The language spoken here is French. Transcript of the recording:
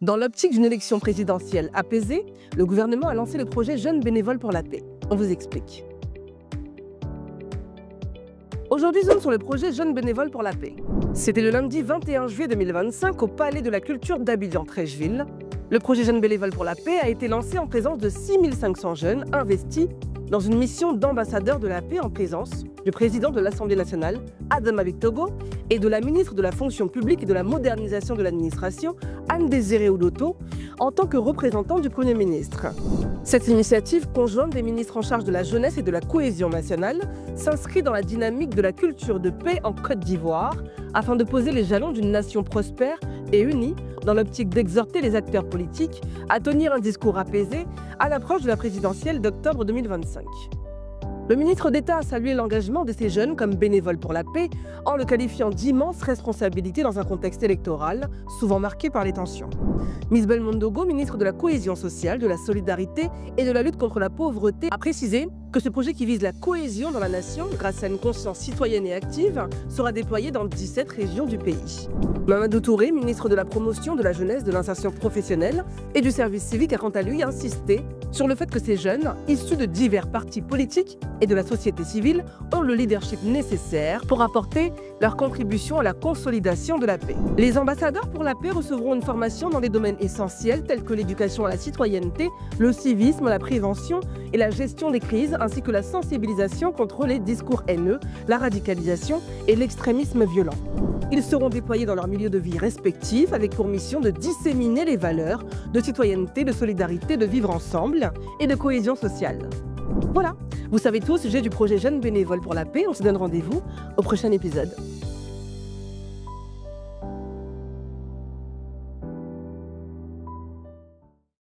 Dans l'optique d'une élection présidentielle apaisée, le gouvernement a lancé le projet Jeunes bénévoles pour la paix. On vous explique. Aujourd'hui, zoom sur le projet Jeunes bénévoles pour la paix. C'était le lundi 21 juillet 2025 au Palais de la Culture d'Abidjan-Trècheville. Le projet Jeunes bénévoles pour la paix a été lancé en présence de 6500 jeunes investis dans une mission d'ambassadeur de la paix en présence du président de l'Assemblée nationale, Adama Bictogo, et de la ministre de la fonction publique et de la modernisation de l'administration, Anne-Désirée Oudoto, en tant que représentant du Premier ministre. Cette initiative conjointe des ministres en charge de la jeunesse et de la cohésion nationale s'inscrit dans la dynamique de la culture de paix en Côte d'Ivoire afin de poser les jalons d'une nation prospère et unie dans l'optique d'exhorter les acteurs politiques à tenir un discours apaisé à l'approche de la présidentielle d'octobre 2025. Le ministre d'État a salué l'engagement de ces jeunes comme bénévoles pour la paix en le qualifiant d'immense responsabilité dans un contexte électoral souvent marqué par les tensions. Miss Belmondogo, ministre de la Cohésion sociale, de la solidarité et de la lutte contre la pauvreté, a précisé que ce projet qui vise la cohésion dans la nation grâce à une conscience citoyenne et active sera déployé dans 17 régions du pays. Mamadou Touré, ministre de la Promotion, de la Jeunesse, de l'Insertion professionnelle et du service civique a quant à lui insisté sur le fait que ces jeunes, issus de divers partis politiques et de la société civile, ont le leadership nécessaire pour apporter leur contribution à la consolidation de la paix. Les ambassadeurs pour la paix recevront une formation dans des domaines essentiels tels que l'éducation à la citoyenneté, le civisme, la prévention et la gestion des crises, ainsi que la sensibilisation contre les discours haineux, la radicalisation et l'extrémisme violent. Ils seront déployés dans leur milieu de vie respectif avec pour mission de disséminer les valeurs de citoyenneté, de solidarité, de vivre ensemble et de cohésion sociale. Voilà, vous savez tout au sujet du projet Jeunes bénévoles pour la paix. On se donne rendez-vous au prochain épisode.